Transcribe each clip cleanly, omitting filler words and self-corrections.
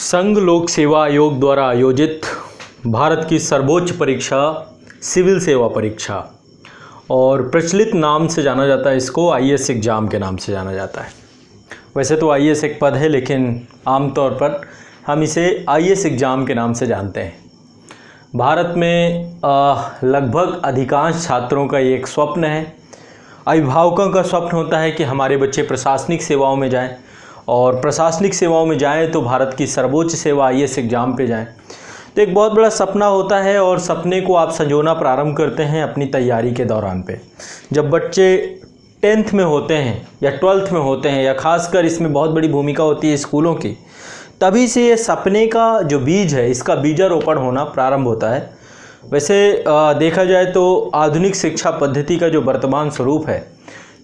संघ लोक सेवा आयोग द्वारा आयोजित भारत की सर्वोच्च परीक्षा सिविल सेवा परीक्षा और प्रचलित नाम से जाना जाता है, इसको आईएएस एग्ज़ाम के नाम से जाना जाता है। वैसे तो आईएएस एक पद है, लेकिन आमतौर पर हम इसे आईएएस एग्ज़ाम के नाम से जानते हैं। भारत में लगभग अधिकांश छात्रों का ये एक स्वप्न है। अभिभावकों का स्वप्न होता है कि हमारे बच्चे प्रशासनिक सेवाओं में जाएं, और प्रशासनिक सेवाओं में जाएं तो भारत की सर्वोच्च सेवा आईएएस एग्ज़ाम पे जाएं। तो एक बहुत बड़ा सपना होता है, और सपने को आप संजोना प्रारंभ करते हैं अपनी तैयारी के दौरान पे। जब बच्चे 10th में होते हैं या 12th में होते हैं, या ख़ासकर इसमें बहुत बड़ी भूमिका होती है स्कूलों की, तभी से ये सपने का जो बीज है, इसका बीजारोपण होना प्रारंभ होता है। वैसे देखा जाए तो आधुनिक शिक्षा पद्धति का जो वर्तमान स्वरूप है,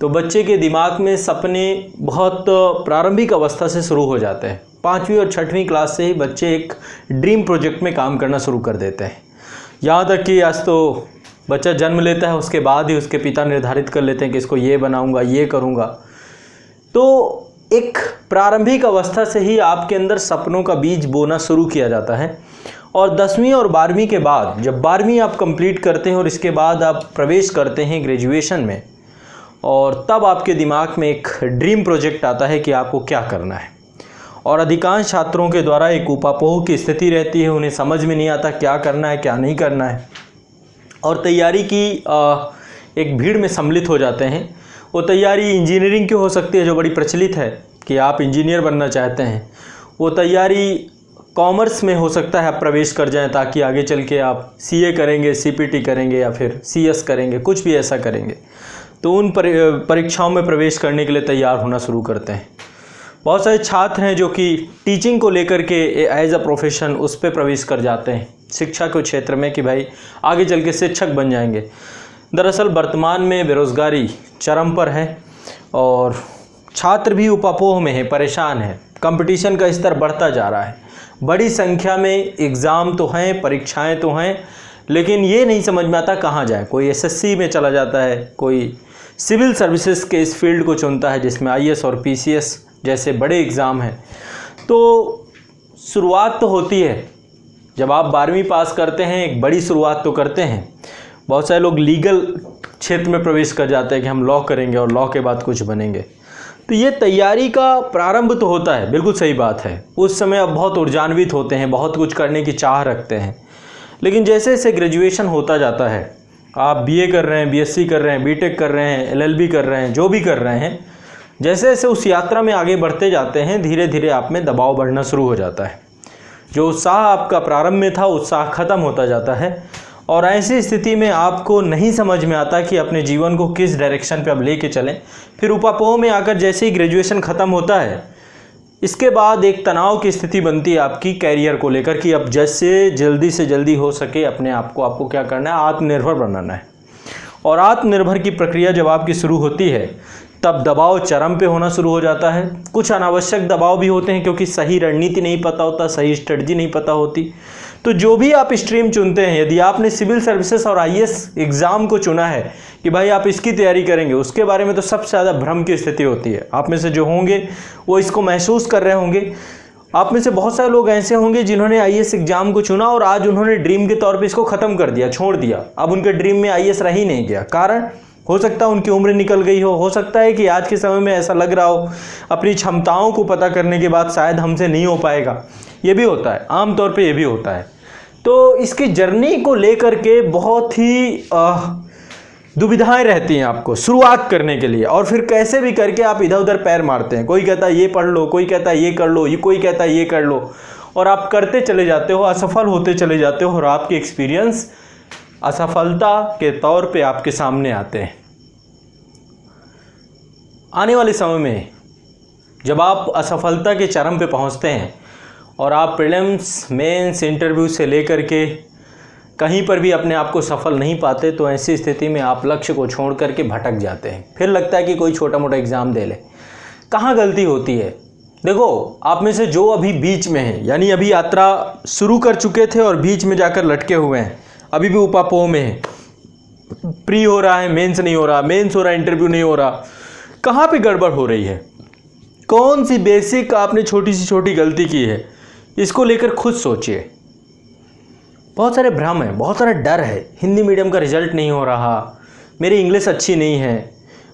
तो बच्चे के दिमाग में सपने बहुत प्रारंभिक अवस्था से शुरू हो जाते हैं। 5वीं और 6वीं क्लास से ही बच्चे एक ड्रीम प्रोजेक्ट में काम करना शुरू कर देते हैं। यहाँ तक कि आज तो बच्चा जन्म लेता है, उसके बाद ही उसके पिता निर्धारित कर लेते हैं कि इसको ये बनाऊंगा, ये करूँगा। तो एक प्रारंभिक अवस्था से ही आपके अंदर सपनों का बीज बोना शुरू किया जाता है। और 10वीं और 12वीं के बाद, जब 12वीं आप कंप्लीट करते हैं और इसके बाद आप प्रवेश करते हैं ग्रेजुएशन में, और तब आपके दिमाग में एक ड्रीम प्रोजेक्ट आता है कि आपको क्या करना है। और अधिकांश छात्रों के द्वारा एक ऊपापोह की स्थिति रहती है, उन्हें समझ में नहीं आता क्या करना है, क्या नहीं करना है, और तैयारी की एक भीड़ में सम्मिलित हो जाते हैं। वो तैयारी इंजीनियरिंग की हो सकती है, जो बड़ी प्रचलित है कि आप इंजीनियर बनना चाहते हैं। वो तैयारी कॉमर्स में हो सकता है, आप प्रवेश कर जाएं ताकि आगे चल के आप सीए करेंगे, सीपीटी करेंगे, या फिर सीएस करेंगे, कुछ भी ऐसा करेंगे। तो उन परीक्षाओं में प्रवेश करने के लिए तैयार होना शुरू करते हैं। बहुत सारे छात्र हैं जो कि टीचिंग को लेकर के एज अ प्रोफेशन उस पर प्रवेश कर जाते हैं, शिक्षा के क्षेत्र में, कि भाई आगे चल के शिक्षक बन जाएंगे। दरअसल वर्तमान में बेरोज़गारी चरम पर है, और छात्र भी उपापोह में है, परेशान है। कंपटीशन का स्तर बढ़ता जा रहा है, बड़ी संख्या में एग्ज़ाम तो हैं, परीक्षाएँ तो हैं, लेकिन ये नहीं समझ में आता कहाँ जाए। कोई एसएससी में चला जाता है, कोई सिविल सर्विसेज के इस फील्ड को चुनता है जिसमें आईएएस और पीसीएस जैसे बड़े एग्ज़ाम हैं। तो शुरुआत तो होती है जब आप 12वीं पास करते हैं, एक बड़ी शुरुआत तो करते हैं। बहुत सारे लोग लीगल क्षेत्र में प्रवेश कर जाते हैं कि हम लॉ करेंगे और लॉ के बाद कुछ बनेंगे। तो ये तैयारी का प्रारंभ तो होता है, बिल्कुल सही बात है। उस समय आप बहुत ऊर्जान्वित होते हैं, बहुत कुछ करने की चाह रखते हैं। लेकिन जैसे जैसे ग्रेजुएशन होता जाता है, आप बीए कर रहे हैं, बीएससी कर रहे हैं, बीटेक कर रहे हैं, एलएलबी कर रहे हैं, जो भी कर रहे हैं, जैसे जैसे उस यात्रा में आगे बढ़ते जाते हैं, धीरे धीरे आप में दबाव बढ़ना शुरू हो जाता है। जो उत्साह आपका प्रारंभ में था, उत्साह खत्म होता जाता है, और ऐसी स्थिति में आपको नहीं समझ में आता कि अपने जीवन को किस डायरेक्शन पे अब लेके चलें। फिर उपापोह में आकर जैसे ही ग्रेजुएशन ख़त्म होता है, इसके बाद एक तनाव की स्थिति बनती है आपकी कैरियर को लेकर कि अब जैसे जल्दी से जल्दी हो सके अपने आप को, आपको क्या करना है, आत्मनिर्भर बनाना है। और आत्मनिर्भर की प्रक्रिया जब आपकी शुरू होती है, तब दबाव चरम पे होना शुरू हो जाता है। कुछ अनावश्यक दबाव भी होते हैं, क्योंकि सही रणनीति नहीं पता होता, सही स्ट्रेटजी नहीं पता होती। तो जो भी आप स्ट्रीम चुनते हैं, यदि आपने सिविल सर्विसेज और आईएएस एग्ज़ाम को चुना है कि भाई आप इसकी तैयारी करेंगे, उसके बारे में तो सबसे ज़्यादा भ्रम की स्थिति होती है। आप में से जो होंगे वो इसको महसूस कर रहे होंगे। आप में से बहुत सारे लोग ऐसे होंगे जिन्होंने आईएएस एग्ज़ाम को चुना और आज उन्होंने ड्रीम के तौर पे इसको ख़त्म कर दिया, छोड़ दिया। अब उनके ड्रीम में आईएएस रह ही नहीं गया। कारण हो सकता है उनकी उम्र निकल गई हो सकता है कि आज के समय में ऐसा लग रहा हो अपनी क्षमताओं को पता करने के बाद शायद हमसे नहीं हो पाएगा। ये भी होता है, आमतौर पे ये भी होता है। तो इसकी जर्नी को लेकर के बहुत ही दुविधाएं रहती हैं आपको शुरुआत करने के लिए, और फिर कैसे भी करके आप इधर उधर पैर मारते हैं। कोई कहता है ये पढ़ लो, कोई कहता है ये कर लो, कोई कहता है ये कर लो, और आप करते चले जाते हो, असफल होते चले जाते हो, और आपके एक्सपीरियंस असफलता के तौर पे आपके सामने आते हैं। आने वाले समय में जब आप असफलता के चरम पे पहुंचते हैं और आप प्रीलिम्स, मेंस, इंटरव्यू से लेकर के कहीं पर भी अपने आप को सफल नहीं पाते, तो ऐसी स्थिति में आप लक्ष्य को छोड़ करके भटक जाते हैं। फिर लगता है कि कोई छोटा मोटा एग्ज़ाम दे ले। कहाँ गलती होती है? देखो, आप में से जो अभी बीच में हैं, यानी अभी यात्रा शुरू कर चुके थे और बीच में जाकर लटके हुए हैं, अभी भी उपापोह में है, प्री हो रहा है, मेंस नहीं हो रहा, मेंस हो रहा है, इंटरव्यू नहीं हो रहा, कहाँ पे गड़बड़ हो रही है? कौन सी बेसिक आपने छोटी सी छोटी गलती की है इसको लेकर खुद सोचिए। बहुत सारे भ्रम हैं, बहुत सारा डर है। हिंदी मीडियम का रिजल्ट नहीं हो रहा, मेरी इंग्लिश अच्छी नहीं है,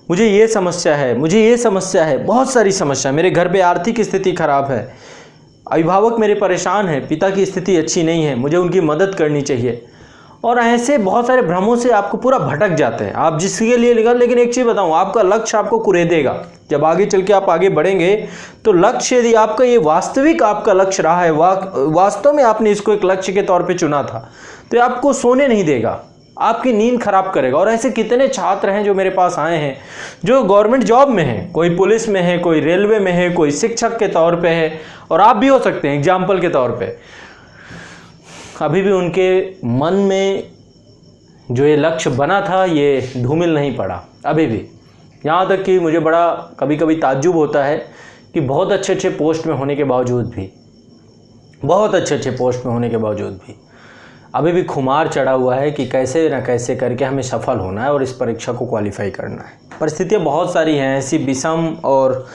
मुझे ये समस्या है, मुझे ये समस्या है, बहुत सारी समस्या। मेरे घर पे आर्थिक स्थिति खराब है, अभिभावक मेरे परेशान हैं, पिता की स्थिति अच्छी नहीं है, मुझे उनकी मदद करनी चाहिए। और ऐसे बहुत सारे भ्रमों से आपको पूरा भटक जाते हैं आप जिसके लिए निकल। लेकिन एक चीज़ बताऊं, आपका लक्ष्य आपको कुरेदेगा। जब आगे चल के आप आगे बढ़ेंगे तो लक्ष्य, यदि आपका ये वास्तविक आपका लक्ष्य रहा है, वास्तव में आपने इसको एक लक्ष्य के तौर पे चुना था, तो ये आपको सोने नहीं देगा, आपकी नींद खराब करेगा। और ऐसे कितने छात्र हैं जो मेरे पास आए हैं जो गवर्नमेंट जॉब में हैं, कोई पुलिस में है, कोई रेलवे में है, कोई शिक्षक के तौर पे है, और आप भी हो सकते हैं एग्जाम्पल के तौर पे। अभी भी उनके मन में जो ये लक्ष्य बना था ये धूमिल नहीं पड़ा अभी भी। यहाँ तक कि मुझे बड़ा कभी कभी ताज्जुब होता है कि बहुत अच्छे अच्छे पोस्ट में होने के बावजूद भी, बहुत अच्छे अच्छे पोस्ट में होने के बावजूद भी अभी भी खुमार चढ़ा हुआ है कि कैसे न कैसे करके हमें सफल होना है और इस परीक्षा को क्वालिफाई करना है। परिस्थितियाँ बहुत सारी हैं, ऐसी विषम और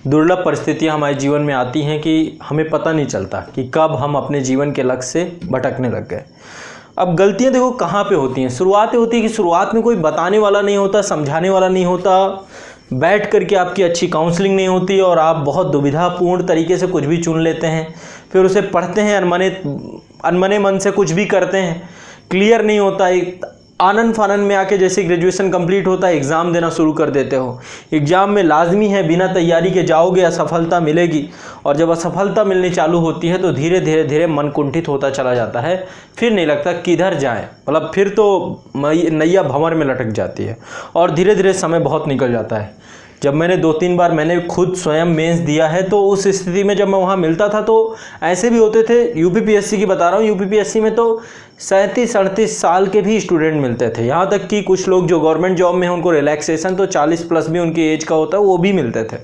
दुर्लभ परिस्थितियाँ हमारे जीवन में आती हैं कि हमें पता नहीं चलता कि कब हम अपने जीवन के लक्ष्य से भटकने लग गए। अब गलतियाँ देखो कहाँ पे होती हैं। शुरुआत होती है कि शुरुआत में कोई बताने वाला नहीं होता, समझाने वाला नहीं होता, बैठ करके आपकी अच्छी काउंसलिंग नहीं होती और आप बहुत दुविधापूर्ण तरीके से कुछ भी चुन लेते हैं, फिर उसे पढ़ते हैं, अनमने मन से कुछ भी करते हैं, क्लियर नहीं होता। एक आनंद फानन में आके जैसे ग्रेजुएशन कंप्लीट होता है एग्ज़ाम देना शुरू कर देते हो। एग्ज़ाम में लाजमी है बिना तैयारी के जाओगे असफलता मिलेगी, और जब असफलता मिलनी चालू होती है तो धीरे धीरे धीरे मन कुंठित होता चला जाता है, फिर नहीं लगता किधर जाएं, मतलब फिर तो नैया भंवर में लटक जाती है और धीरे धीरे समय बहुत निकल जाता है। जब मैंने 2-3 बार मैंने खुद स्वयं मेंस दिया है, तो उस स्थिति में जब मैं वहाँ मिलता था तो ऐसे भी होते थे, यूपीपीएससी की बता रहा हूँ, यूपीपीएससी में तो 37-38 साल के भी स्टूडेंट मिलते थे। यहाँ तक कि कुछ लोग जो गवर्नमेंट जॉब में हैं उनको रिलैक्सेशन तो 40 प्लस भी उनकी एज का होता है, वो भी मिलते थे।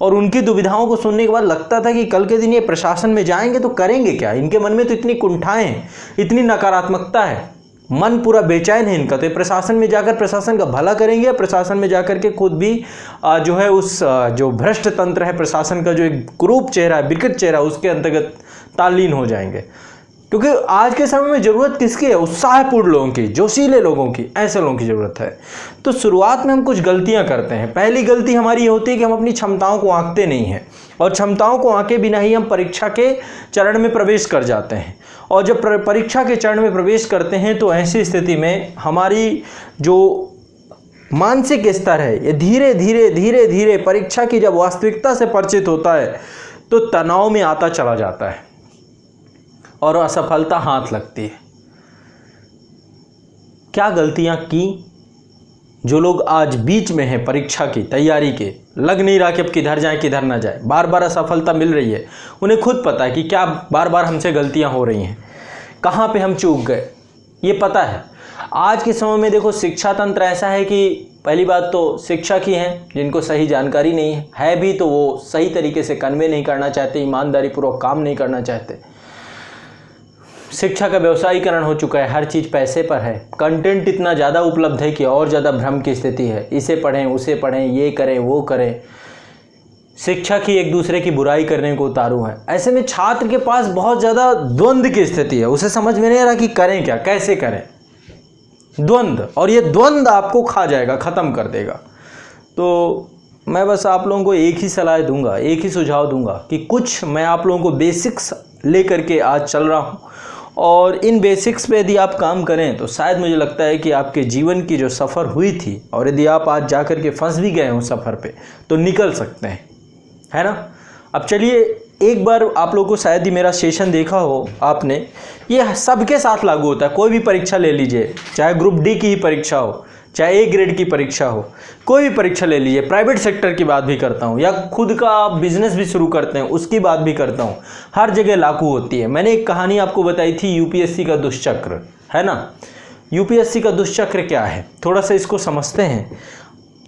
और उनकी दुविधाओं को सुनने के बाद लगता था कि कल के दिन ये प्रशासन में जाएंगे तो करेंगे क्या, इनके मन में तो इतनी कुंठाएँ हैं, इतनी नकारात्मकता है, मन पूरा बेचैन है इनका। तो प्रशासन में जाकर प्रशासन का भला करेंगे या प्रशासन में जाकर के खुद भी जो है उस जो भ्रष्ट तंत्र है प्रशासन का, जो एक कुरूप चेहरा है, विकृत चेहरा, उसके अंतर्गत तालीन हो जाएंगे। क्योंकि आज के समय में ज़रूरत किसकी है? उत्साहपूर्ण लोगों की, जोशीले लोगों की, ऐसे लोगों की ज़रूरत है। तो शुरुआत में हम कुछ गलतियां करते हैं। पहली गलती हमारी ये होती है कि हम अपनी क्षमताओं को आंकते नहीं हैं, और क्षमताओं को आंके बिना ही हम परीक्षा के चरण में प्रवेश कर जाते हैं। और जब परीक्षा के चरण में प्रवेश करते हैं तो ऐसी स्थिति में हमारी जो मानसिक स्तर है ये धीरे धीरे धीरे धीरे परीक्षा की जब वास्तविकता से परिचित होता है तो तनाव में आता चला जाता है और असफलता हाथ लगती है। क्या गलतियां की जो लोग आज बीच में हैं परीक्षा की तैयारी के, लग नहीं रहा कि अब किधर जाए किधर ना जाए, बार बार असफलता मिल रही है, उन्हें खुद पता है कि क्या बार बार हमसे गलतियां हो रही हैं, कहाँ पे हम चूक गए, ये पता है। आज के समय में देखो शिक्षा तंत्र ऐसा है कि पहली बात तो शिक्षक ही हैं जिनको सही जानकारी नहीं है भी तो वो सही तरीके से कन्वे नहीं करना चाहते, ईमानदारी पूर्वक काम नहीं करना चाहते। शिक्षा का व्यवसायीकरण हो चुका है, हर चीज़ पैसे पर है, कंटेंट इतना ज़्यादा उपलब्ध है कि और ज़्यादा भ्रम की स्थिति है, इसे पढ़ें उसे पढ़ें, ये करें वो करें। शिक्षक ही एक दूसरे की बुराई करने को उतारू है। ऐसे में छात्र के पास बहुत ज़्यादा द्वंद्व की स्थिति है, उसे समझ में नहीं आ रहा कि करें क्या, कैसे करें, द्वंद्व। और ये द्वंद्व आपको खा जाएगा, ख़त्म कर देगा। तो मैं बस आप लोगों को एक ही सलाह दूंगा, एक ही सुझाव दूंगा कि कुछ मैं आप लोगों को बेसिक्स लेकर के आज चल रहा हूँ, और इन बेसिक्स पे यदि आप काम करें तो शायद मुझे लगता है कि आपके जीवन की जो सफ़र हुई थी, और यदि आप आज जा कर के फंस भी गए हो सफ़र पे, तो निकल सकते हैं, है ना। अब चलिए एक बार आप लोगों को शायद ही मेरा सेशन देखा हो आपने, ये सबके साथ लागू होता है। कोई भी परीक्षा ले लीजिए, चाहे ग्रुप डी की ही परीक्षा हो, चाहे ए ग्रेड की परीक्षा हो, कोई भी परीक्षा ले लीजिए, प्राइवेट सेक्टर की बात भी करता हूँ, या खुद का आप बिजनेस भी शुरू करते हैं उसकी बात भी करता हूँ, हर जगह लागू होती है। मैंने एक कहानी आपको बताई थी यूपीएससी का दुष्चक्र, है ना। यूपीएससी का दुष्चक्र क्या है, थोड़ा सा इसको समझते हैं।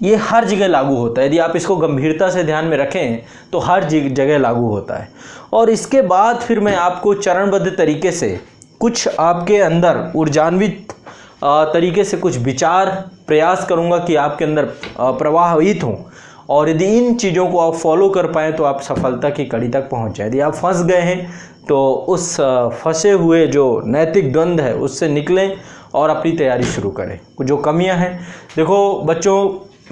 ये हर जगह लागू होता है, यदि आप इसको गंभीरता से ध्यान में रखें तो हर जगह लागू होता है। और इसके बाद फिर मैं आपको चरणबद्ध तरीके से कुछ आपके अंदर ऊर्जान्वित तरीके से कुछ विचार प्रयास करूंगा कि आपके अंदर प्रवाहित हों, और यदि इन चीज़ों को आप फॉलो कर पाएँ तो आप सफलता की कड़ी तक पहुंच जाए। यदि आप फंस गए हैं तो उस फंसे हुए जो नैतिक द्वंद्व है उससे निकलें और अपनी तैयारी शुरू करें। जो कमियां हैं, देखो बच्चों,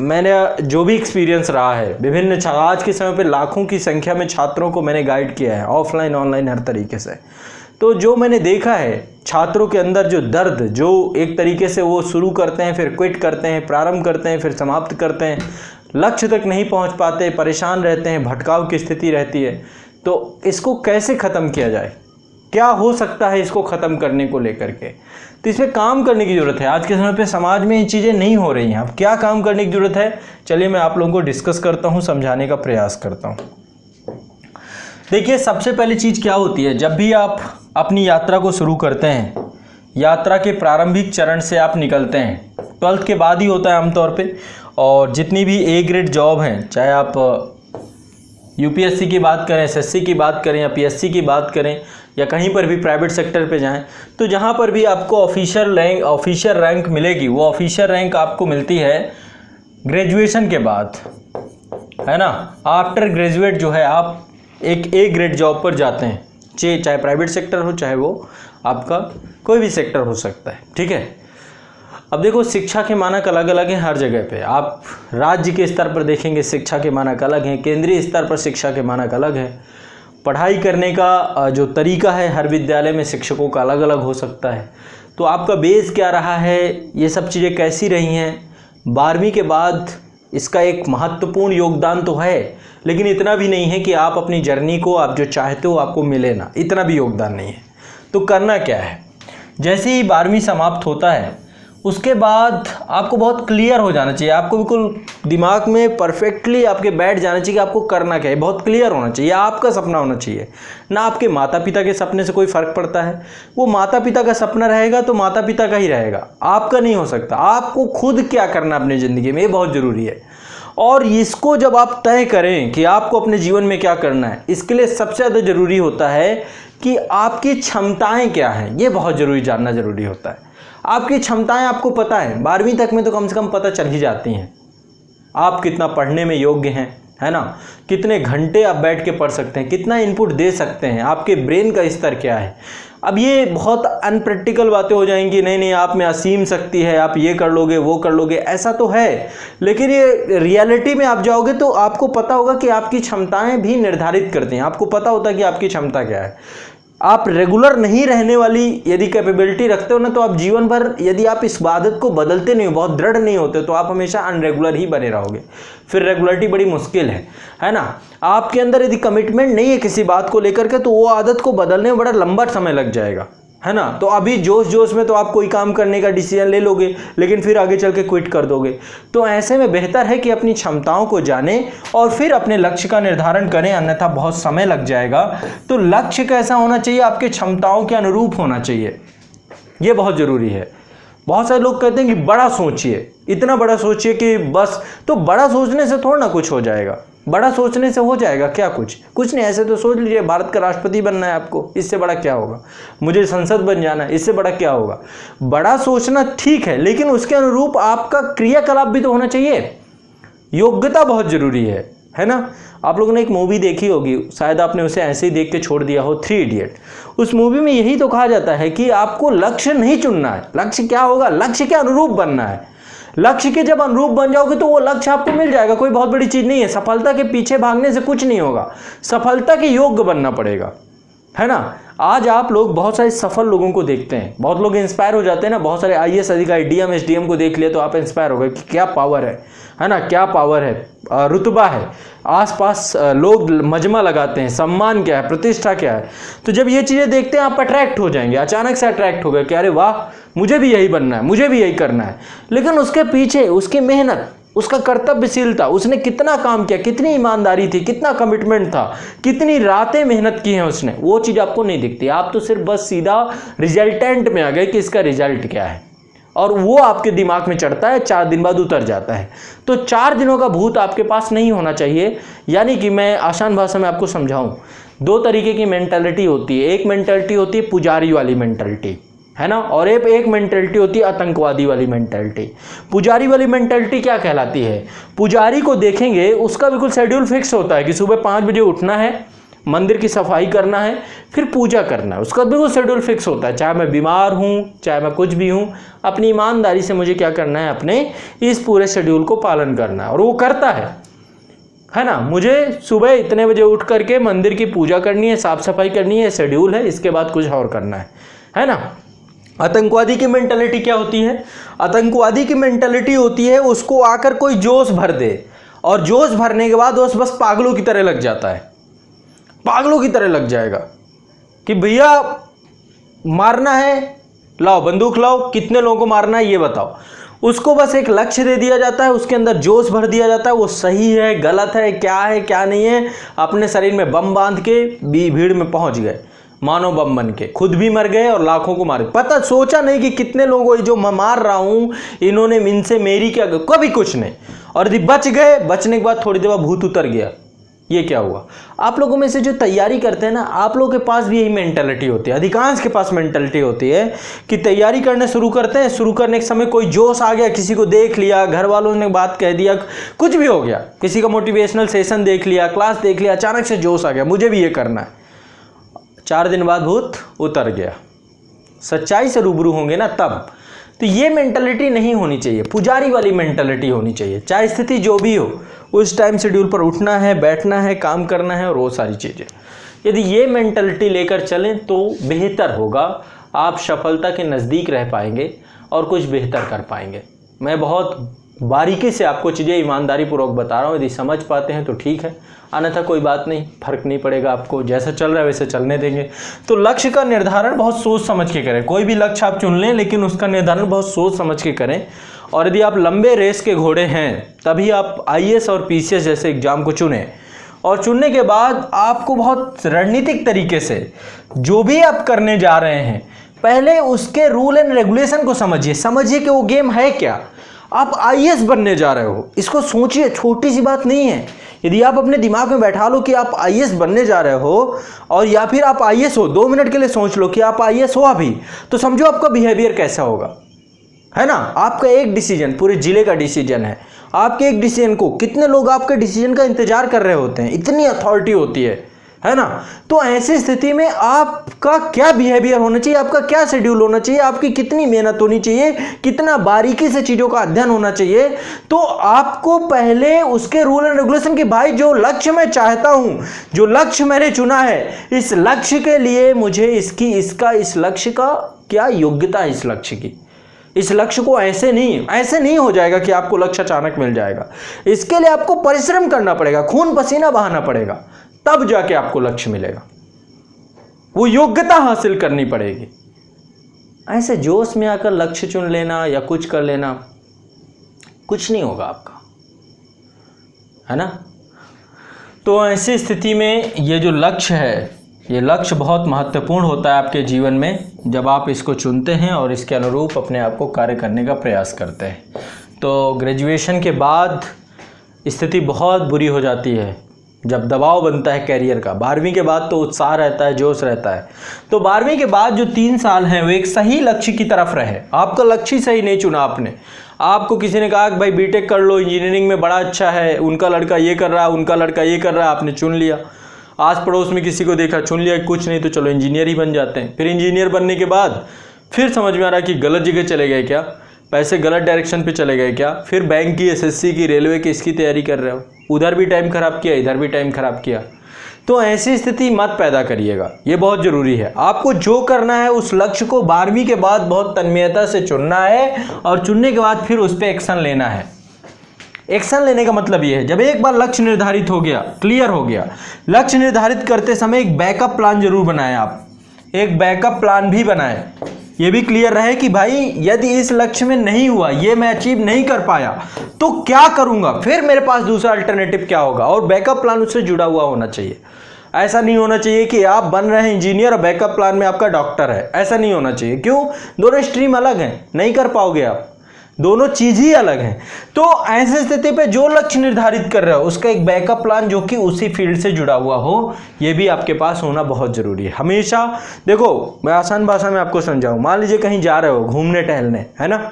मैंने जो भी एक्सपीरियंस रहा है विभिन्न आज के समय पे लाखों की संख्या में छात्रों को मैंने गाइड किया है, ऑफलाइन ऑनलाइन हर तरीके से। तो जो मैंने देखा है छात्रों के अंदर जो दर्द, जो एक तरीके से वो शुरू करते हैं, फिर क्विट करते हैं, प्रारंभ करते हैं, फिर समाप्त करते हैं, लक्ष्य तक नहीं पहुंच पाते, परेशान रहते हैं, भटकाव की स्थिति रहती है। तो इसको कैसे ख़त्म किया जाए, क्या हो सकता है इसको ख़त्म करने को लेकर के, तो इस पर काम करने की ज़रूरत है। आज के समय पे समाज में ये चीज़ें नहीं हो रही हैं। अब क्या काम करने की ज़रूरत है, चलिए मैं आप लोगों को डिस्कस करता हूँ, समझाने का प्रयास करता हूँ। देखिए, सबसे पहली चीज़ क्या होती है, जब भी आप अपनी यात्रा को शुरू करते हैं, यात्रा के प्रारंभिक चरण से आप निकलते हैं, 12th के बाद ही होता है आमतौर पे। और जितनी भी ए ग्रेड जॉब हैं, चाहे आप यूपीएससी की बात करें, एसएससी की बात करें या पीएससी की बात करें या कहीं पर भी प्राइवेट सेक्टर पे जाएं, तो जहाँ पर भी आपको ऑफिशियल रैंक मिलेगी, वो ऑफिशियल रैंक आपको मिलती है ग्रेजुएशन के बाद, है ना। आफ्टर ग्रेजुएट जो है आप एक ए ग्रेड जॉब पर जाते हैं, चाहे प्राइवेट सेक्टर हो, चाहे वो आपका कोई भी सेक्टर हो सकता है, ठीक है। अब देखो, शिक्षा के मानक अलग अलग हैं हर जगह पे। आप राज्य के स्तर पर देखेंगे शिक्षा के मानक अलग हैं, केंद्रीय स्तर पर शिक्षा के मानक अलग है। पढ़ाई करने का जो तरीका है हर विद्यालय में शिक्षकों का अलग अलग हो सकता है। तो आपका बेस क्या रहा है, ये सब चीज़ें कैसी रही हैं, 12वीं के बाद इसका एक महत्वपूर्ण योगदान तो है, लेकिन इतना भी नहीं है कि आप अपनी जर्नी को आप जो चाहते हो आपको मिले ना, इतना भी योगदान नहीं है। तो करना क्या है, जैसे ही 12वीं समाप्त होता है उसके बाद आपको बहुत क्लियर हो जाना चाहिए, आपको बिल्कुल दिमाग में परफेक्टली आपके बैठ जाना चाहिए कि आपको करना क्या है, बहुत क्लियर होना चाहिए। आपका सपना होना चाहिए, ना आपके माता पिता के सपने से कोई फ़र्क पड़ता है। वो माता पिता का सपना रहेगा तो माता पिता का ही रहेगा, आपका नहीं हो सकता। आपको खुद क्या करना अपनी ज़िंदगी में, ये बहुत ज़रूरी है। और इसको जब आप तय करें कि आपको अपने जीवन में क्या करना है, इसके लिए सबसे ज़्यादा ज़रूरी होता है कि आपकी क्षमताएँ क्या हैं, ये बहुत ज़रूरी जानना ज़रूरी होता है। आपकी क्षमताएं आपको पता है, 12वीं तक में तो कम से कम पता चल ही जाती हैं। आप कितना पढ़ने में योग्य हैं, है ना, कितने घंटे आप बैठ के पढ़ सकते हैं, कितना इनपुट दे सकते हैं, आपके ब्रेन का स्तर क्या है। अब ये बहुत अनप्रैक्टिकल बातें हो जाएंगी, नहीं आप में असीम शक्ति है, आप ये कर लोगे वो कर लोगे, ऐसा तो है, लेकिन ये रियलिटी में आप जाओगे तो आपको पता होगा कि आपकी क्षमताएं भी निर्धारित करती हैं। आपको पता होता है कि आपकी क्षमता क्या है। आप रेगुलर नहीं रहने वाली यदि कैपेबिलिटी रखते हो ना, तो आप जीवन भर, यदि आप इस आदत को बदलते नहीं हो, बहुत दृढ़ नहीं होते, तो आप हमेशा अनरेगुलर ही बने रहोगे। फिर रेगुलरिटी बड़ी मुश्किल है ना। आपके अंदर यदि कमिटमेंट नहीं है किसी बात को लेकर के, तो वो आदत को बदलने में बड़ा लंबा समय लग जाएगा, है ना। तो अभी जोश में तो आप कोई काम करने का डिसीजन ले लोगे, लेकिन फिर आगे चल के क्विट कर दोगे। तो ऐसे में बेहतर है कि अपनी क्षमताओं को जानें और फिर अपने लक्ष्य का निर्धारण करें, अन्यथा बहुत समय लग जाएगा। तो लक्ष्य कैसा होना चाहिए, आपके क्षमताओं के अनुरूप होना चाहिए, ये बहुत ज़रूरी है। बहुत सारे लोग कहते हैं कि बड़ा सोचिए, इतना बड़ा सोचिए कि बस, तो बड़ा सोचने से थोड़ा ना कुछ हो जाएगा। बड़ा सोचने से हो जाएगा क्या, कुछ नहीं। ऐसे तो सोच लीजिए भारत का राष्ट्रपति बनना है आपको, इससे बड़ा क्या होगा, मुझे संसद बन जाना है, इससे बड़ा क्या होगा। बड़ा सोचना ठीक है, लेकिन उसके अनुरूप आपका क्रियाकलाप भी तो होना चाहिए। योग्यता बहुत जरूरी है ना। आप लोगों ने एक मूवी देखी होगी, शायद आपने उसे ऐसे ही देख के छोड़ दिया हो, 3 इडियट। उस मूवी में यही तो कहा जाता है कि आपको लक्ष्य नहीं चुनना है, लक्ष्य क्या होगा, लक्ष्य के अनुरूप बनना है। लक्ष्य के जब अनुरूप बन जाओगे तो वो लक्ष्य आपको मिल जाएगा, कोई बहुत बड़ी चीज नहीं है। सफलता के पीछे भागने से कुछ नहीं होगा, सफलता के योग्य बनना पड़ेगा, है ना। आज आप लोग बहुत सारे सफल लोगों को देखते हैं, बहुत लोग इंस्पायर हो जाते हैं ना। बहुत सारे आईएएस अधिकारी, डीएम एसडीएम को देख लिए तो आप इंस्पायर हो गए कि क्या पावर है ना, क्या पावर है, रुतबा है, आसपास लोग मजमा लगाते हैं, सम्मान क्या है, प्रतिष्ठा क्या है। तो जब ये चीज़ें देखते हैं आप अट्रैक्ट हो जाएंगे, अचानक से अट्रैक्ट हो गए कि अरे वाह, मुझे भी यही बनना है, मुझे भी यही करना है। लेकिन उसके पीछे उसकी मेहनत, उसका कर्तव्यशीलता, उसने कितना काम किया, कितनी ईमानदारी थी, कितना कमिटमेंट था, कितनी रातें मेहनत की हैं उसने, वो चीज़ आपको नहीं दिखती। आप तो सिर्फ बस सीधा रिजल्टेंट में आ गए कि इसका रिजल्ट क्या है, और वो आपके दिमाग में चढ़ता है, 4 दिन बाद उतर जाता है। तो 4 दिनों का भूत आपके पास नहीं होना चाहिए। यानी कि मैं आसान भाषा में आपको समझाऊं, 2 तरीके की मेंटालिटी होती है। एक मेंटालिटी होती है पुजारी वाली मेंटालिटी, है ना। और एक मेंटेलिटी होती है आतंकवादी वाली मेंटेलिटी। पुजारी वाली मेंटेलिटी क्या कहलाती है? पुजारी को देखेंगे उसका बिल्कुल शेड्यूल फिक्स होता है कि सुबह 5 बजे उठना है, मंदिर की सफाई करना है, फिर पूजा करना है, उसका बिल्कुल शेड्यूल फिक्स होता है। चाहे मैं बीमार हूँ, चाहे मैं कुछ भी हूँ, अपनी ईमानदारी से मुझे क्या करना है, अपने इस पूरे शेड्यूल को पालन करना है, और वो करता है ना। मुझे सुबह इतने बजे उठ करके मंदिर की पूजा करनी है, साफ सफाई करनी है, शेड्यूल है, इसके बाद कुछ और करना है ना। आतंकवादी की मेंटालिटी क्या होती है? आतंकवादी की मेंटालिटी होती है उसको आकर कोई जोश भर दे, और जोश भरने के बाद वो बस पागलों की तरह लग जाता है, पागलों की तरह लग जाएगा कि भैया मारना है, लाओ बंदूक लाओ, कितने लोगों को मारना है ये बताओ। उसको बस एक लक्ष्य दे दिया जाता है, उसके अंदर जोश भर दिया जाता है, वो सही है गलत है क्या नहीं है, अपने शरीर में बम बांध के भीड़ में पहुंच गए, मानो बम बन के, खुद भी मर गए और लाखों को मारे। पता सोचा नहीं कि कितने लोगों जो मैं मार रहा हूं इन्होंने इनसे मेरी क्या, कभी कुछ नहीं। और यदि बच गए, बचने के बाद थोड़ी देर बाद भूत उतर गया, ये क्या हुआ? आप लोगों में से जो तैयारी करते हैं ना, आप लोगों के पास भी यही मेंटालिटी होती है, अधिकांश के पास मेंटालिटी होती है कि तैयारी करने शुरू करते हैं, शुरू करने के समय कोई जोश आ गया, किसी को देख लिया, घर वालों ने बात कह दिया, कुछ भी हो गया, किसी का मोटिवेशनल सेशन देख लिया, क्लास देख लिया, अचानक से जोश आ गया, मुझे भी ये करना है, 4 दिन बाद भूत उतर गया। सच्चाई से रूबरू होंगे ना तब। तो ये मेंटालिटी नहीं होनी चाहिए, पुजारी वाली मेंटालिटी होनी चाहिए। चाहे स्थिति जो भी हो, उस टाइम शेड्यूल पर उठना है, बैठना है, काम करना है और वो सारी चीज़ें। यदि ये मेंटालिटी लेकर चलें तो बेहतर होगा, आप सफलता के नज़दीक रह पाएंगे और कुछ बेहतर कर पाएंगे। मैं बहुत बारीकी से आपको चीज़ें ईमानदारी पूर्वक बता रहा हूँ, यदि समझ पाते हैं तो ठीक है, अन्यथा कोई बात नहीं, फर्क नहीं पड़ेगा आपको, जैसा चल रहा है वैसे चलने देंगे। तो लक्ष्य का निर्धारण बहुत सोच समझ के करें, कोई भी लक्ष्य आप चुन लें लेकिन उसका निर्धारण बहुत सोच समझ के करें। और यदि आप लंबे रेस के घोड़े हैं तभी आप IAS और PCS जैसे एग्जाम को चुनें, और चुनने के बाद आपको बहुत रणनीतिक तरीके से जो भी आप करने जा रहे हैं, पहले उसके रूल एंड रेगुलेशन को समझिए कि वो गेम है क्या। आप IAS बनने जा रहे हो, इसको सोचिए, छोटी सी बात नहीं है। यदि आप अपने दिमाग में बैठा लो कि आप IAS बनने जा रहे हो, और या फिर आप IAS हो, 2 मिनट के लिए सोच लो कि आप IAS हो अभी, तो समझो आपका बिहेवियर कैसा होगा, है ना। आपका एक डिसीजन पूरे जिले का डिसीजन है, आपके एक डिसीजन को कितने लोग आपके डिसीजन का इंतजार कर रहे होते हैं, इतनी अथॉरिटी होती है ना। तो ऐसी स्थिति में आपका क्या बिहेवियर होना चाहिए, आपका क्या शेड्यूल होना चाहिए, आपकी कितनी मेहनत होनी चाहिए, कितना बारीकी से चीज़ों का अध्ययन होना चाहिए। तो आपको पहले उसके रूल एंड रेगुलेशन की, भाई जो लक्ष्य मैं चाहता हूं, जो लक्ष्य मैंने चुना है, इस लक्ष्य के लिए मुझे इस लक्ष्य का क्या योग्यता है, इस लक्ष्य की, इस लक्ष्य को ऐसे नहीं हो जाएगा कि आपको लक्ष्य अचानक मिल जाएगा। इसके लिए आपको परिश्रम करना पड़ेगा, खून पसीना बहाना पड़ेगा, तब जाके आपको लक्ष्य मिलेगा, वो योग्यता हासिल करनी पड़ेगी। ऐसे जोश में आकर लक्ष्य चुन लेना या कुछ कर लेना, कुछ नहीं होगा आपका, है ना। तो ऐसी स्थिति में ये जो लक्ष्य है, ये लक्ष्य बहुत महत्वपूर्ण होता है आपके जीवन में, जब आप इसको चुनते हैं और इसके अनुरूप अपने आप को कार्य करने का प्रयास करते हैं। तो ग्रेजुएशन के बाद स्थिति बहुत बुरी हो जाती है जब दबाव बनता है कैरियर का। 12वीं के बाद तो उत्साह रहता है, जोश रहता है। तो 12वीं के बाद जो 3 साल हैं वो एक सही लक्ष्य की तरफ रहे। आपका लक्ष्य सही नहीं चुना आपने, आपको किसी ने कहा कि भाई बीटेक कर लो, इंजीनियरिंग में बड़ा अच्छा है, उनका लड़का ये कर रहा है, उनका लड़का ये कर रहा है, आपने चुन लिया। आस पड़ोस में किसी को देखा, चुन लिया, कुछ नहीं तो चलो इंजीनियर ही बन जाते हैं। फिर इंजीनियर बनने के बाद फिर समझ में आ रहा कि गलत जगह चले गए क्या, पैसे गलत डायरेक्शन पे चले गए क्या, फिर बैंक की, SSC की, रेलवे की, इसकी तैयारी कर रहे हो, उधर भी टाइम खराब किया, इधर भी टाइम खराब किया। तो ऐसी स्थिति मत पैदा करिएगा, ये बहुत ज़रूरी है। आपको जो करना है उस लक्ष्य को 12वीं के बाद बहुत तन्मयता से चुनना है, और चुनने के बाद फिर उस पर एक्शन लेना है। एक्शन लेने का मतलब ये है, जब एक बार लक्ष्य निर्धारित हो गया, क्लियर हो गया, लक्ष्य निर्धारित करते समय एक बैकअप प्लान जरूर बनाएं। आप एक बैकअप प्लान भी बनाएं, ये भी क्लियर रहे कि भाई यदि इस लक्ष्य में नहीं हुआ, ये मैं अचीव नहीं कर पाया, तो क्या करूंगा, फिर मेरे पास दूसरा अल्टरनेटिव क्या होगा, और बैकअप प्लान उससे जुड़ा हुआ होना चाहिए। ऐसा नहीं होना चाहिए कि आप बन रहे हैं इंजीनियर और बैकअप प्लान में आपका डॉक्टर है, ऐसा नहीं होना चाहिए। क्यों? दोनों स्ट्रीम अलग हैं, नहीं कर पाओगे आप। दोनों चीज़ ही अलग हैं। तो ऐसी स्थिति पे जो लक्ष्य निर्धारित कर रहे हो उसका एक बैकअप प्लान जो कि उसी फील्ड से जुड़ा हुआ हो, ये भी आपके पास होना बहुत ज़रूरी है। हमेशा देखो, मैं आसान भाषा में आपको समझाऊँ। मान लीजिए कहीं जा रहे हो घूमने टहलने, है ना,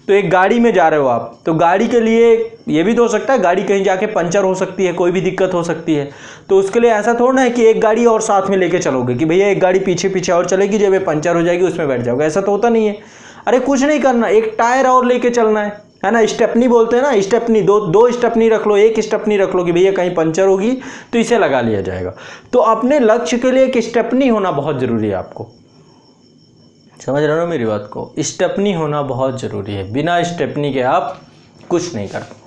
तो एक गाड़ी में जा रहे हो आप, तो गाड़ी के लिए ये भी तो हो सकता है गाड़ी कहीं जाके पंचर हो सकती है, कोई भी दिक्कत हो सकती है। तो उसके लिए ऐसा थोड़ा है कि एक गाड़ी और साथ में लेके चलोगे कि भैया एक गाड़ी पीछे पीछे और चलेगी, जब ये पंचर हो जाएगी उसमें बैठ जाओगे, ऐसा तो होता नहीं है। अरे कुछ नहीं करना, एक टायर और लेके चलना है ना, स्टेपनी बोलते हैं ना, स्टेपनी, दो स्टेपनी रख लो, एक स्टेपनी रख लो कि भैया कहीं पंचर होगी तो इसे लगा लिया जाएगा। तो अपने लक्ष्य के लिए एक स्टेपनी होना बहुत ज़रूरी है आपको, समझ रहे हो मेरी बात को? स्टेपनी होना बहुत ज़रूरी है, बिना स्टेपनी के आप कुछ नहीं कर पाओगे।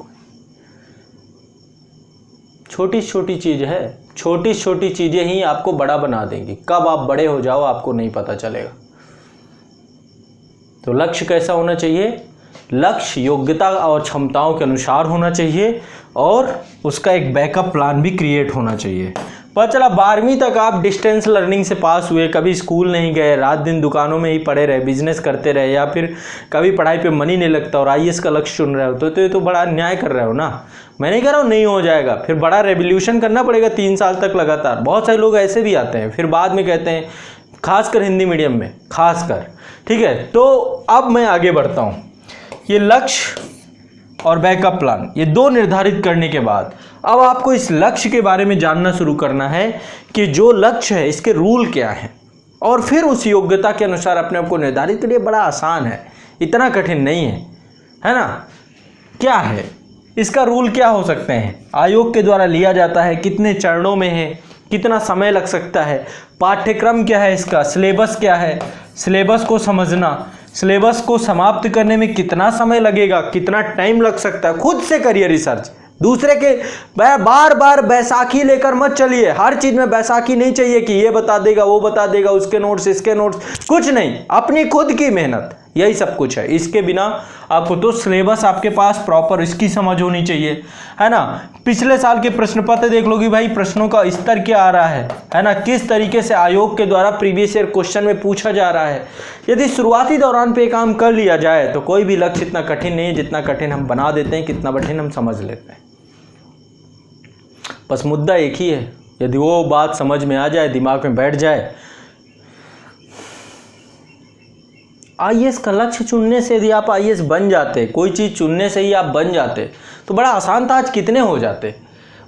छोटी छोटी चीज़ है, छोटी छोटी चीज़ें ही आपको बड़ा बना देंगी। कब आप बड़े हो जाओ आपको नहीं पता चलेगा। तो लक्ष्य कैसा होना चाहिए? लक्ष्य योग्यता और क्षमताओं के अनुसार होना चाहिए और उसका एक बैकअप प्लान भी क्रिएट होना चाहिए। पता चला 12वीं तक आप डिस्टेंस लर्निंग से पास हुए, कभी स्कूल नहीं गए, रात दिन दुकानों में ही पड़े रहे, बिजनेस करते रहे, या फिर कभी पढ़ाई पे मन ही नहीं लगता और आईएएस का लक्ष्य चुन रहे हो, तो ये तो बड़ा अन्याय कर रहे हो ना। मैं नहीं कह रहा हूँ नहीं हो जाएगा, फिर बड़ा रेवोल्यूशन करना पड़ेगा 3 साल तक लगातार। बहुत सारे लोग ऐसे भी आते हैं, फिर बाद में कहते हैं, खासकर हिंदी मीडियम में खासकर, ठीक है। तो अब मैं आगे बढ़ता हूँ। ये लक्ष्य और बैकअप प्लान, ये दो निर्धारित करने के बाद अब आपको इस लक्ष्य के बारे में जानना शुरू करना है कि जो लक्ष्य है इसके रूल क्या हैं, और फिर उस योग्यता के अनुसार अपने आप को निर्धारित करिए। बड़ा आसान है, इतना कठिन नहीं है ना। क्या है इसका रूल, क्या हो सकते हैं? आयोग के द्वारा लिया जाता है, कितने चरणों में है, कितना समय लग सकता है, पाठ्यक्रम क्या है इसका, सिलेबस क्या है, सिलेबस को समझना, सिलेबस को समाप्त करने में कितना समय लगेगा, कितना टाइम लग सकता है। खुद से करिए रिसर्च, दूसरे के बार बार बैसाखी लेकर मत चलिए। हर चीज़ में बैसाखी नहीं चाहिए कि ये बता देगा वो बता देगा, उसके नोट्स इसके नोट्स, कुछ नहीं, अपनी खुद की मेहनत, यही सब कुछ है। इसके बिना आपको तो सिलेबस आपके पास प्रॉपर इसकी समझ होनी चाहिए, है ना। पिछले साल के प्रश्न पत्र देख लो कि भाई प्रश्नों का स्तर क्या आ रहा है ना, किस तरीके से आयोग के द्वारा प्रीवियस ईयर क्वेश्चन में पूछा जा रहा है। यदि शुरुआती दौरान पे काम कर लिया जाए तो कोई भी लक्ष्य इतना कठिन नहीं है जितना कठिन हम बना देते हैं, कितना कठिन हम समझ लेते हैं। बस मुद्दा एक ही है, यदि वो बात समझ में आ जाए, दिमाग में बैठ जाए। आईएएस का लक्ष्य चुनने से यदि आप आईएएस बन जाते, कोई चीज़ चुनने से ही आप बन जाते तो बड़ा आसान था, आज कितने हो जाते।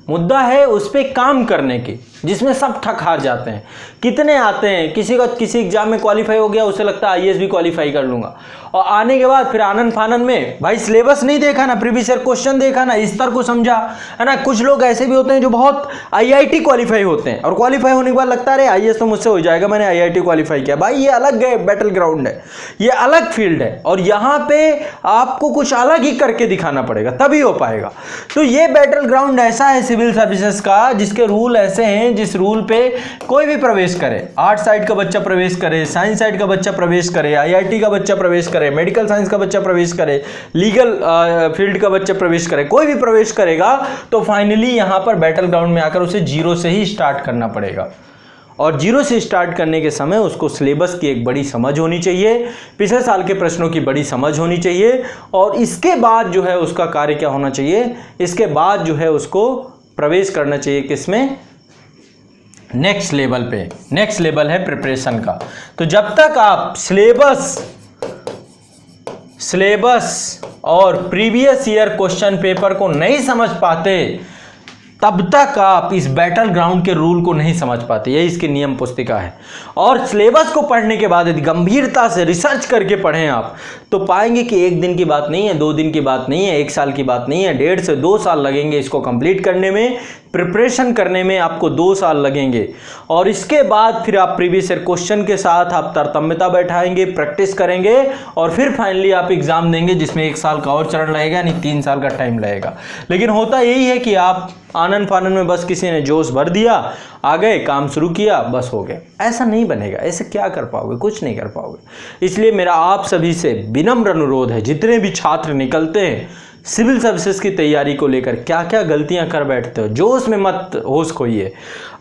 मुद्दा है उस पर काम करने की, जिसमें सब थक हार जाते हैं। कितने आते हैं, किसी का किसी एग्जाम में क्वालिफाई हो गया, उसे लगता है आईएएस भी क्वालिफाई कर लूँगा, और आने के बाद फिर आनंद फानन में भाई सिलेबस नहीं देखा ना, प्रीवियस ईयर क्वेश्चन देखा ना, स्तर को समझा, है ना। कुछ लोग ऐसे भी होते हैं जो बहुत आईआईटी क्वालिफाई होते हैं और क्वालिफाई होने के बाद लगता है आईएएस तो मुझसे हो जाएगा, मैंने आईआईटी क्वालिफाई किया। भाई ये अलग है, बैटल ग्राउंड है, ये अलग फील्ड है, और यहाँ पे आपको कुछ अलग ही करके दिखाना पड़ेगा तभी हो पाएगा। तो ये बैटल ग्राउंड ऐसा है सिविल सर्विसेज का, जिसके रूल ऐसे हैं, जिस रूल पे कोई भी प्रवेश करे, आर्ट साइड का बच्चा प्रवेश करे, साइंस साइड का बच्चा प्रवेश करे, आईआईटी का बच्चा प्रवेश करे, मेडिकल साइंस का बच्चा प्रवेश करे, लीगल फील्ड का बच्चा प्रवेश करे, कोई भी प्रवेश करेगा तो फाइनली यहां पर बैटल ग्राउंड में आकर उसे जीरो से ही स्टार्ट करना पड़ेगा। और जीरो से स्टार्ट करने के समय उसको सिलेबस की एक बड़ी समझ होनी चाहिए, पिछले साल के प्रश्नों की बड़ी समझ होनी चाहिए, और इसके बाद जो है उसका कार्य क्या होना चाहिए, इसके बाद जो है उसको प्रवेश करना चाहिए किसमें, नेक्स्ट लेवल पे। नेक्स्ट लेवल है प्रिपरेशन का। तो जब तक आप सिलेबस और प्रीवियस ईयर क्वेश्चन पेपर को नहीं समझ पाते, तब तक आप इस बैटल ग्राउंड के रूल को नहीं समझ पाते। यही इसकी नियम पुस्तिका है। और सिलेबस को पढ़ने के बाद यदि गंभीरता से रिसर्च करके पढ़ें आप, तो पाएंगे कि 1 दिन की बात नहीं है, 2 दिन की बात नहीं है, 1 साल की बात नहीं है, 1.5 से 2 साल लगेंगे इसको कंप्लीट करने में। प्रिपरेशन करने में आपको 2 साल लगेंगे, और इसके बाद फिर आप प्रीवियस ईयर क्वेश्चन के साथ आप तारतम्यता बैठाएंगे, प्रैक्टिस करेंगे, और फिर फाइनली आप एग्जाम देंगे, जिसमें 1 साल का और चरण लगेगा, यानी 3 साल का टाइम लगेगा। लेकिन होता यही है कि आप आनंद फानन में बस किसी ने जोश भर दिया, आ गए, काम शुरू किया, बस हो गया। ऐसा नहीं बनेगा, ऐसे क्या कर पाओगे, कुछ नहीं कर पाओगे। इसलिए मेरा आप सभी से विनम्र अनुरोध है, जितने भी छात्र निकलते हैं, सिविल सर्विसेज की तैयारी को लेकर क्या क्या गलतियां कर बैठते हो, जोश में मत होश खोइए।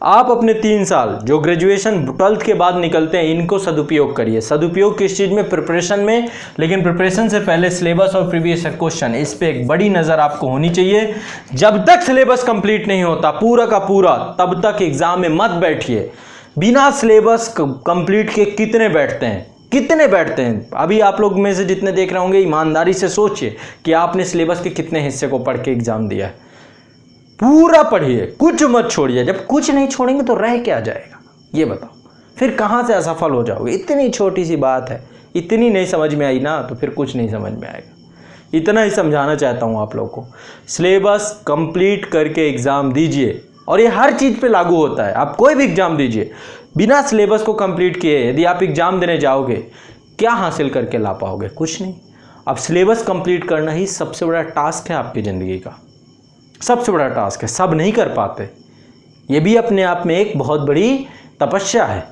आप अपने 3 साल जो ग्रेजुएशन 12th के बाद निकलते हैं इनको सदुपयोग करिए। सदुपयोग किस चीज़ में? प्रिपरेशन में। लेकिन प्रिपरेशन से पहले सिलेबस और प्रीवियस क्वेश्चन, इस पर एक बड़ी नज़र आपको होनी चाहिए। जब तक सिलेबस कंप्लीट नहीं होता पूरा का पूरा, तब तक एग्जाम में मत बैठिए। बिना सिलेबस कंप्लीट के कितने बैठते हैं, कितने बैठते हैं? अभी आप लोग में से जितने देख रहे होंगे ईमानदारी से सोचिए कि आपने सिलेबस के कितने हिस्से को पढ़ के एग्जाम दिया है। पूरा पढ़िए, कुछ मत छोड़िए। जब कुछ नहीं छोड़ेंगे तो रह क्या जाएगा ये बताओ, फिर कहाँ से असफल हो जाओगे? इतनी छोटी सी बात है, इतनी नहीं समझ में आई ना तो फिर कुछ नहीं समझ में आएगा। इतना ही समझाना चाहता हूँ आप लोग को। सिलेबस कंप्लीट करके एग्ज़ाम दीजिए, और ये हर चीज़ पे लागू होता है। आप कोई भी एग्ज़ाम दीजिए, बिना सिलेबस को कंप्लीट किए यदि आप एग्ज़ाम देने जाओगे, क्या हासिल करके ला पाओगे? कुछ नहीं। अब सिलेबस कंप्लीट करना ही सबसे बड़ा टास्क है आपकी ज़िंदगी का, सबसे बड़ा टास्क है। सब नहीं कर पाते, ये भी अपने आप में एक बहुत बड़ी तपस्या है,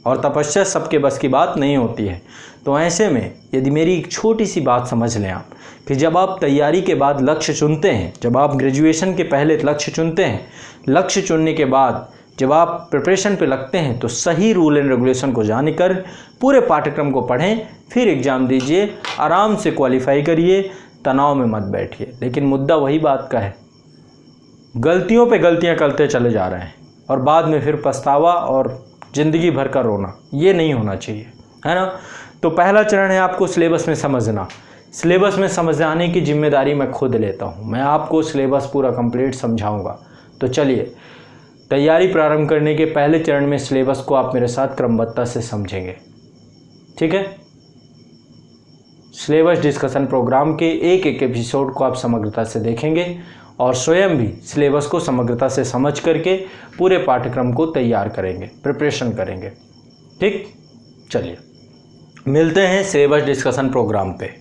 और तपस्या सबके बस की बात नहीं होती है। तो ऐसे में यदि मेरी एक छोटी सी बात समझ लें आप, कि जब आप तैयारी के बाद लक्ष्य चुनते हैं, जब आप ग्रेजुएशन के पहले लक्ष्य चुनते हैं, लक्ष्य चुनने के बाद जब आप प्रिपरेशन पे लगते हैं, तो सही रूल एंड रेगुलेशन को जानकर पूरे पाठ्यक्रम को पढ़ें, फिर एग्ज़ाम दीजिए, आराम से क्वालिफाई करिए, तनाव में मत बैठिए। लेकिन मुद्दा वही बात का है, गलतियों पे गलतियां करते चले जा रहे हैं और बाद में फिर पछतावा और ज़िंदगी भर का रोना, ये नहीं होना चाहिए, है ना। तो पहला चरण है आपको सिलेबस में समझना। सिलेबस में समझाने की जिम्मेदारी मैं खुद लेता हूँ, मैं आपको सिलेबस पूरा कंप्लीट समझाऊंगा। तो चलिए, तैयारी प्रारंभ करने के पहले चरण में सिलेबस को आप मेरे साथ क्रमबद्धता से समझेंगे, ठीक है। सिलेबस डिस्कशन प्रोग्राम के एक एक एपिसोड को आप समग्रता से देखेंगे और स्वयं भी सिलेबस को समग्रता से समझ करके पूरे पाठ्यक्रम को तैयार करेंगे, प्रिपरेशन करेंगे, ठीक। चलिए मिलते हैं सिलेबस डिस्कशन प्रोग्राम पे।